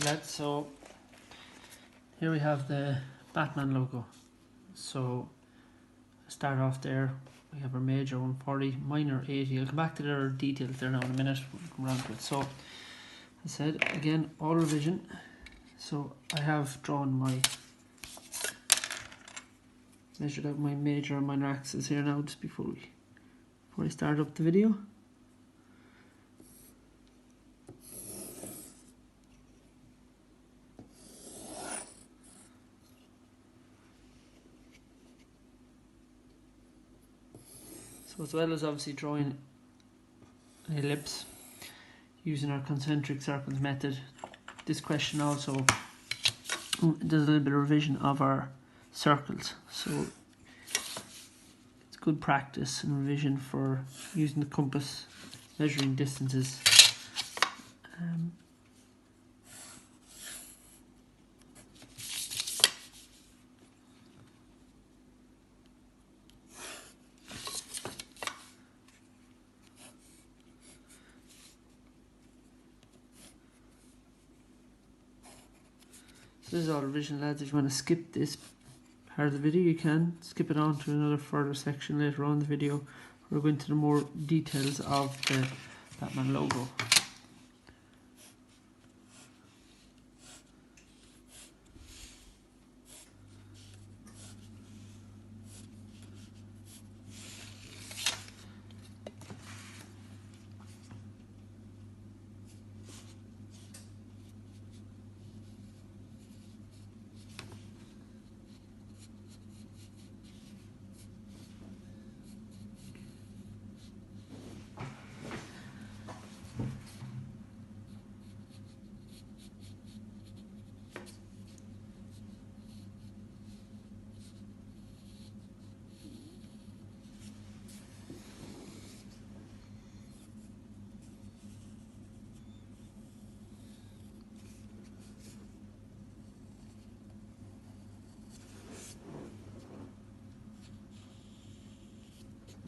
Lads, so here we have the Batman logo. So start off there, we have our major 140, minor 80. I'll come back to their details there now in a minute. We'll come around to it. So I said again, all revision. So I have drawn measured out my major and minor axes here now just before I start up the video. So as well as obviously drawing an ellipse using our concentric circles method, this question also does a little bit of revision of our circles. So it's good practice and revision for using the compass, measuring distances. So this is all revision, lads. If you want to skip this part of the video, you can skip it on to another further section later on in the video. We're going to the more details of the Batman logo.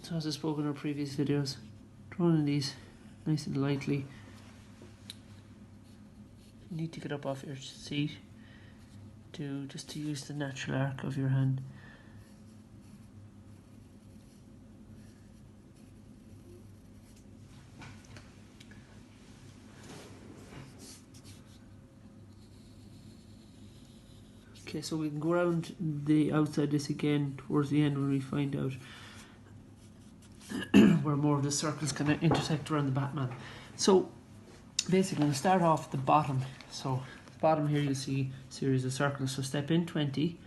So as I spoke in our previous videos, drawing these nice and lightly. You need to get up off your seat just to use the natural arc of your hand. Okay, so we can go around the outside this again towards the end when we find out where more of the circles can intersect around the Batman. So basically, I'm going to start off at the bottom. So the bottom here you'll see a series of circles. So step in 20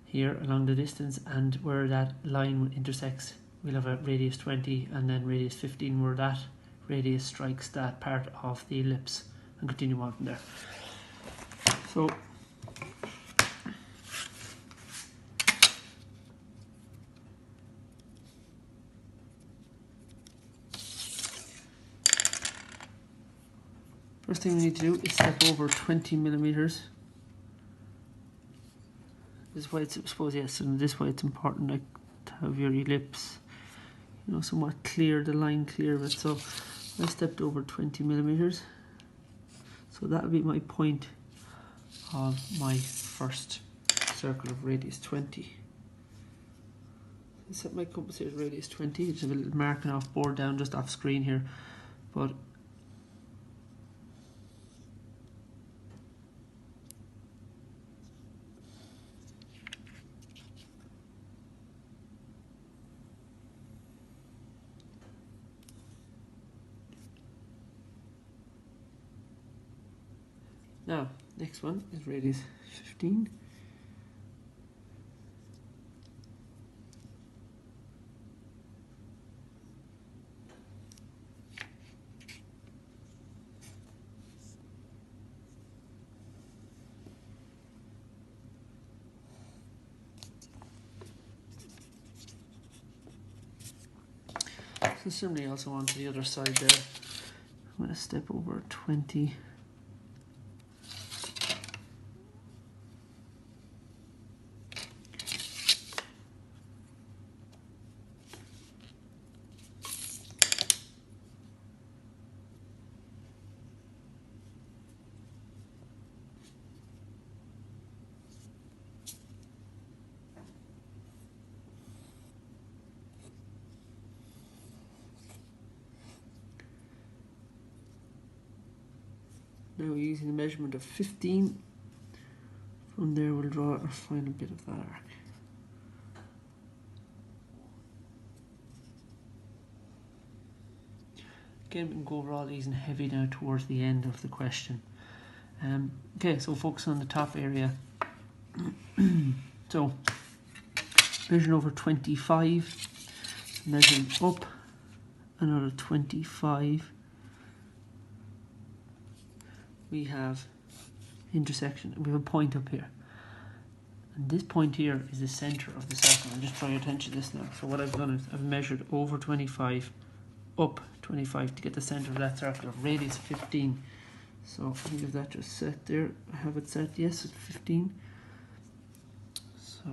here along the distance, and where that line intersects we'll have a radius 20 and then radius 15 where that radius strikes that part of the ellipse, and continue on from there. So first thing we need to do is step over 20 millimeters. This is why it's, I suppose, yes, and this is why it's important, like, to have your ellipse, you know, somewhat clear, the line clear of it. So I stepped over 20 millimeters. So that'll be my point of my first circle of radius 20. I set my compass here at radius 20. Just have a little marking off board down just off screen here, but now, next one is radius 15. So similarly also onto the other side there, I'm going to step over 20. Now using the measurement of 15, from there we'll draw our final bit of that arc. Again, we can go over all these in heavy now towards the end of the question. Okay, so focus on the top area. So, measuring over 25, measuring up another 25. We have intersection, we have a point up here. And this point here is the center of the circle. I'll just draw your attention to this now. So what I've done is I've measured over 25, up 25 to get the center of that circle of radius 15. So I think if that just set there, I have it set, yes, it's 15. So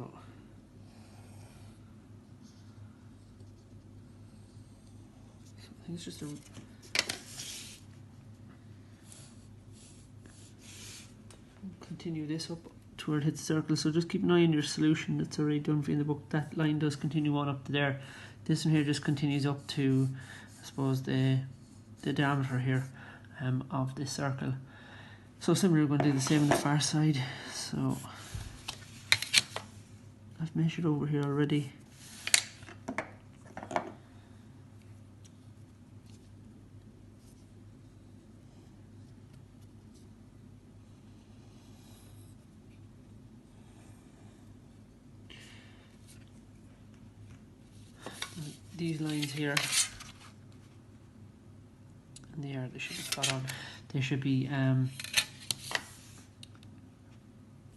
I think it's just a continue this up to where it hits the circle. So just keep an eye on your solution that's already done for you in the book. That line does continue on up to there. This one here just continues up to, I suppose, the diameter here of this circle. So similarly, we're going to do the same on the far side. So I've measured over here already. These lines here, and they should be spot on. They should be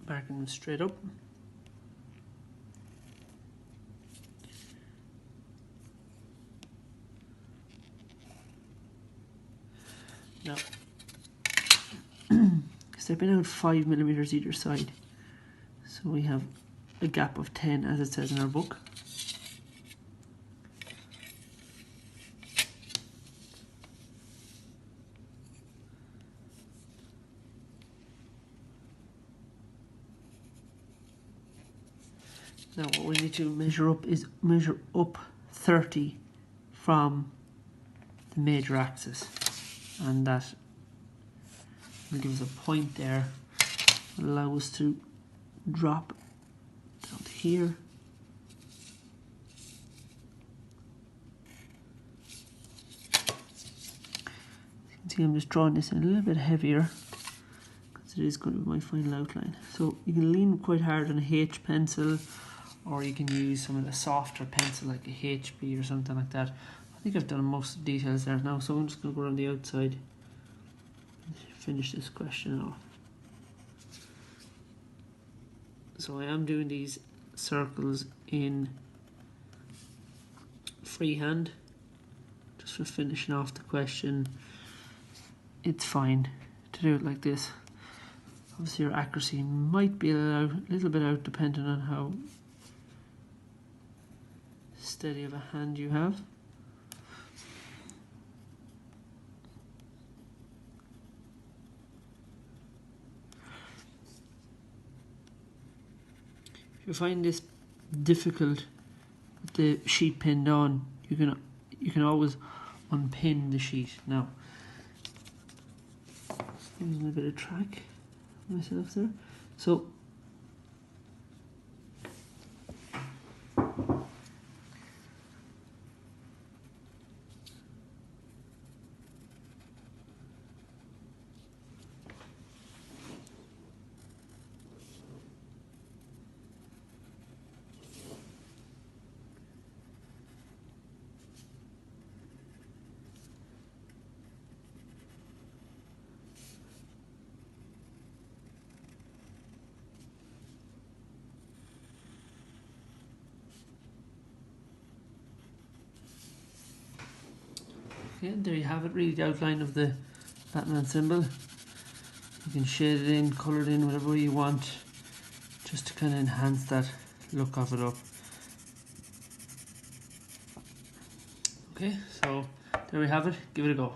marking them straight up. Now, stepping out 5 millimeters either side, so we have a gap of 10 as it says in our book. Now what we need to measure up is measure up 30 from the major axis, and that will give us a point there, will allow us to drop down to here. You can see I'm just drawing this in a little bit heavier because it is going to be my final outline. So you can lean quite hard on a H pencil, or you can use some of the softer pencil like a HB or something like that. I think I've done most of the details there now, so I'm just going to go around the outside and finish this question off. So I am doing these circles in freehand, just for finishing off the question. It's fine to do it like this. Obviously your accuracy might be a little bit out depending on how steady of a hand you have. If you find this difficult with the sheet pinned on, you can always unpin the sheet. Now, using a bit of track myself there. So yeah, there you have it, really the outline of the Batman symbol. You can shade it in, colour it in, whatever way you want, just to kind of enhance that look of it up. Okay, so there we have it, give it a go.